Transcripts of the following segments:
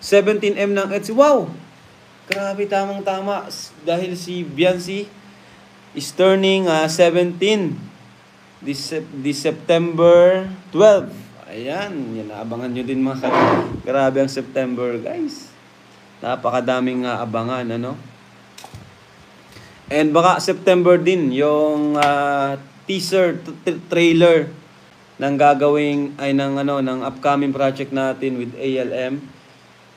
17M ng Etsy. Wow! Grabe, tamang-tama. Dahil si Biancy is turning 17 this September 12. Ayan, yan, abangan nyo din mga grabe ang September, guys. Napakadaming abangan, ano? And baka September din yung teaser trailer ng gagawing ay ng upcoming project natin with ALM.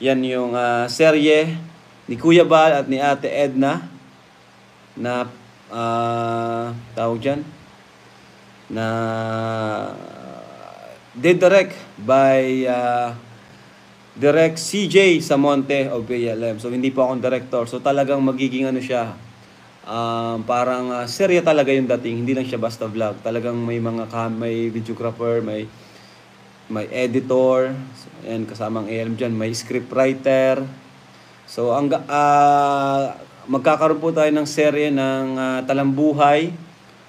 Yan yung serye ni Kuya Bal at ni Ate Edna na tawag dyan na direct by Direct CJ Samonte of ALM. So hindi po akong director. So talagang magiging ano siya, parang serye talaga yung dating. Hindi lang siya basta vlog. Talagang may may videographer, may editor, so, and kasamang ALM dyan, may scriptwriter. So magkakaroon po tayo ng serye ng talambuhay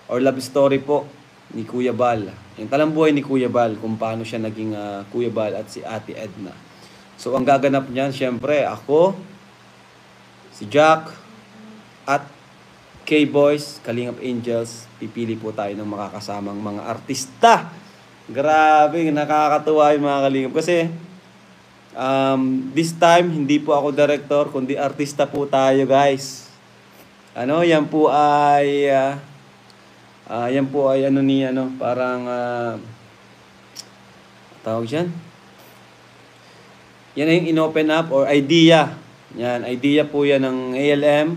or love story po ni Kuya Bal. Yung talambuhay ni Kuya Bal, kung paano siya naging Kuya Bal at si Ate Edna. So ang gaganap niyan, syempre ako, si Jack, at K-Boys, Kalingap Angels. Pipili po tayo ng makakasamang mga artista. Grabe, nakakatuwa yung mga Kalingap. Kasi this time, hindi po ako director, kundi artista po tayo, guys. Yan po ay parang tawag dyan. Yan ay yung in-open up or idea. Yan, idea po yan ng ALM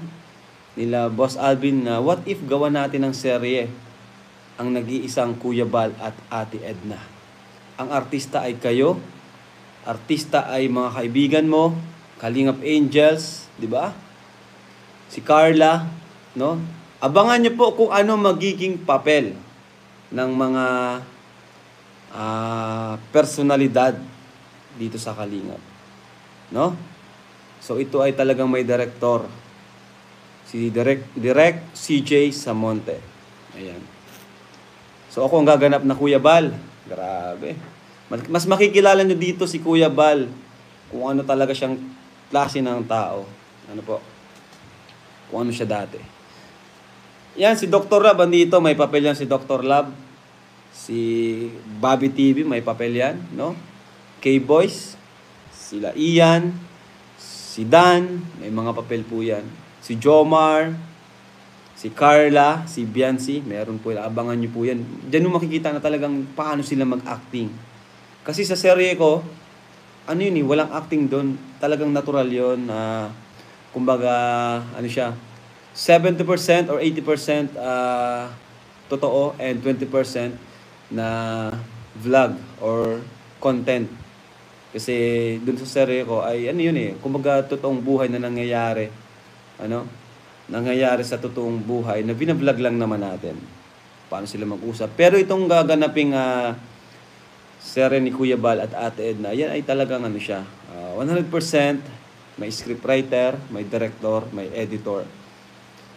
nila Boss Alvin na what if gawa natin ng serye ang nag-iisang Kuya Bal at Ate Edna. Ang artista ay kayo. Artista ay mga kaibigan mo, Kalingap Angels, di ba? Si Carla, no? Abangan niyo po kung ano magiging papel ng mga personalidad dito sa Kalingap, no? So ito ay talagang may director. Si Direct CJ Samonte. Ayan. So ako ang gaganap na Kuya Bal. Grabe. Mas makikilala nyo dito si Kuya Bal kung ano talaga siyang klase ng tao. Ano po? Kung ano siya dati. Yan, si Dr. Lab andito, may papel yan si Dr. Lab. Si Bobby TV, may papel yan, no? K-Boys, sila Ian, si Dan, may mga papel po yan. Si Jomar, si Carla, si Biancy, meron po yan. Abangan nyo po yan. Diyan mo makikita na talagang paano sila mag-acting. Kasi sa serye ko, walang acting doon. Talagang natural yun. Kumbaga, siya, 70% or 80% totoo and 20% na vlog or content. Kasi doon sa serye ko ay kumbaga totoong buhay na nangyayari. Nangyayari sa totoong buhay na binablog lang naman natin. Paano sila mag-usap. Pero itong gaganaping serye ni Kuya Bal at Ate Edna, yan ay talagang 100%. May scriptwriter, may director, may editor.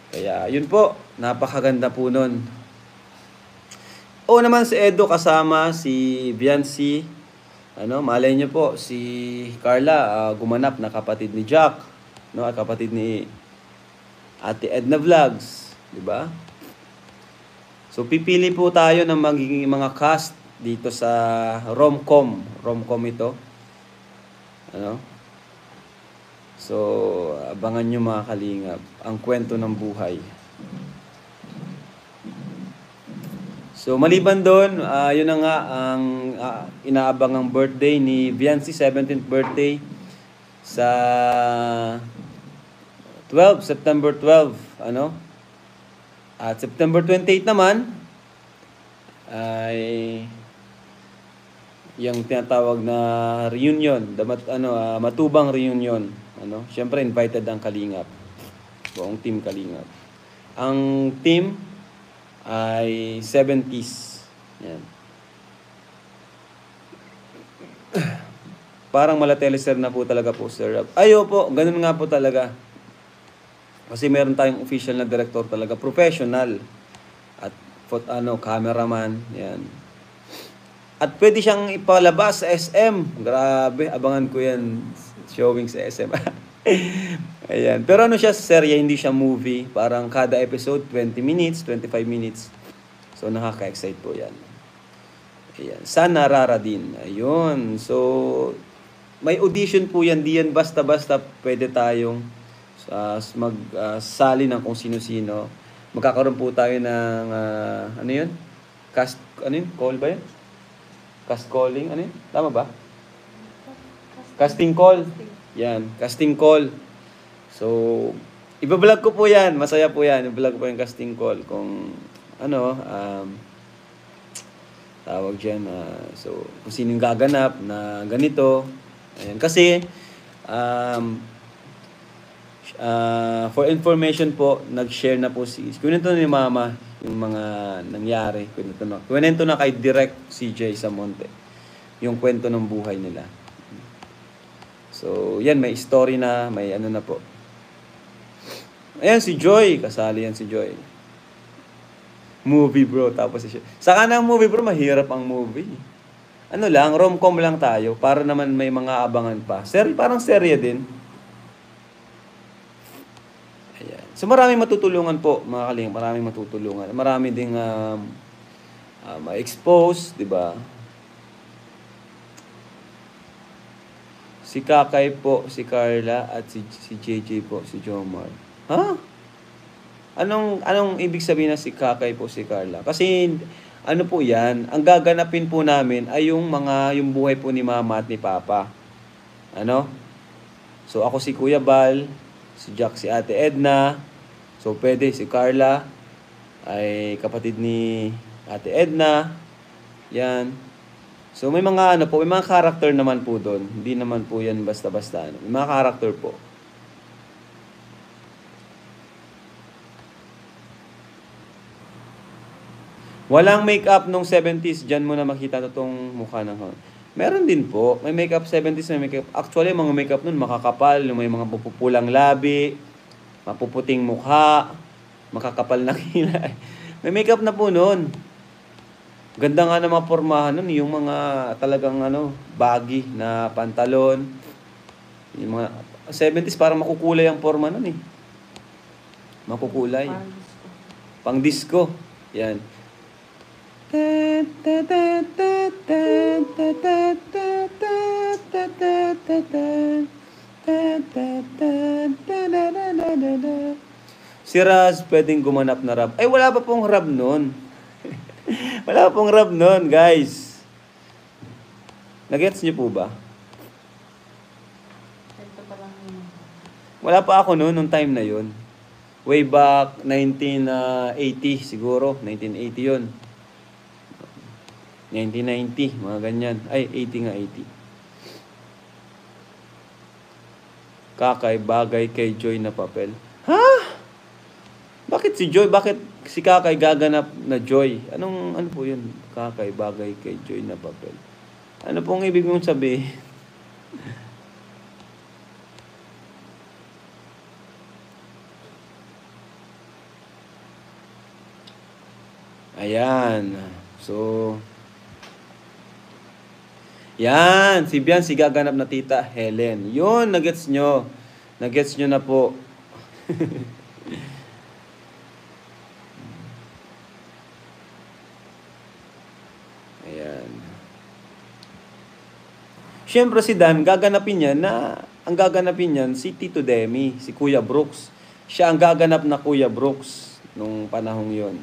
Kaya yun po, napakaganda po nun. O naman si Edo kasama si Biancy. Malay niyo po, si Carla gumanap na kapatid ni Jack, no, at kapatid ni Ate Edna Vlogs, di ba? So pipili po tayo ng magiging mga cast dito sa rom-com ito. So abangan niyo mga Kalingap ang kwento ng buhay. So maliban doon, yun na nga ang inaabangang birthday ni Biancy, 17th birthday sa September 12, At September 28 naman ay yung tinatawag na reunion, matubang reunion, Syempre invited ang Kalingap. Buong team Kalingap. Ang team ay 70s. Yan. Parang mala-teleser na po talaga po, Sir Rob. Ayo po, ganun nga po talaga. Kasi meron tayong official na director talaga, professional. At cameraman, yan. At pwede siyang ipalabas sa SM. Grabe, abangan ko yan. Showing sa SM. Ayan. Pero ano siya, serye, hindi siya movie. Parang kada episode, 20 minutes, 25 minutes. So, nakaka-excite po yan. Ayan. Sa Narara din. Ayun. So, may audition po yan. Di yan basta-basta pwede tayong magsali ng kung sino-sino. Magkakaroon po tayo ng, ano yun? Call ba yun? Cast calling, ano yun? Tama ba? Casting call. Yan, casting call. So, ibablog ko po yan. Masaya po yan. Ibablog ko po yung casting call. Kung, tawag dyan. So, kung sino yung gaganap na ganito. Ayan. Kasi, for information po, nag-share na po kwento ni Mama yung mga nangyari. Kwento na kay Direk CJ Samonte. Yung kwento ng buhay nila. So, yan, may story na, may ano na po. Ayan, si Joy. Kasali yan si Joy. Movie, bro. Tapos siya. Saka ng movie, bro, mahirap ang movie. Ano lang, rom-com lang tayo para naman may mga abangan pa. Parang serye din. Ayan. So, maraming matutulungan po, mga kaling. Maraming matutulungan. Marami ding ma-expose, di ba? Si Kakay po, si Carla, at si JJ po, si Jomar. Ha? Anong ibig sabihin na si Kakay po, si Carla? Kasi, ano po yan, ang gaganapin po namin ay yung buhay po ni Mama at ni Papa. Ano? So, ako si Kuya Bal, si Jack, si Ate Edna. So, pwede si Carla ay kapatid ni Ate Edna. Yan. So, may mga may mga character naman po doon. Hindi naman po yan basta-basta. May mga character po. Walang makeup nung 70s. Diyan mo na makita itong mukha ng meron din po. May makeup 70s, may makeup. Actually, mga makeup nun makakapal. May mga pupulang labi, mapuputing mukha, makakapal na kilay. May makeup na po nun. Ganda nga na mga pormahan nun, yung mga talagang baggy na pantalon. Yung mga 70s parang makukulay ang porma nun eh. Makukulay. Pang disco. Yan. Si Raz pwedeng gumanap na rap. Ay, wala pa pong rap nun. Wala pong rap nun, guys. Nagets niyo po ba? Wala pa ako noon, nung time na yun. Way back 1980 siguro. 1980 yun. 1990, mga ganyan. Ay, 80 nga, 80. Kakay, bagay kay Joy na papel. Ha? Bakit si Joy? Bakit si Kakay gaganap na Joy? Ano po yun? Kakay, bagay kay Joy na papel. Ano pong ibig mong sabihin? Ayan. So, yan. Si Bian, si gaganap na Tita Helen. Yun, nagets nyo. Nagets nyo na po. Ayan. Siyempre si Dan, gaganapin niya ang gaganapin niyan si Tito Demi, si Kuya Brooks. Siya ang gaganap na Kuya Brooks nung panahong yon.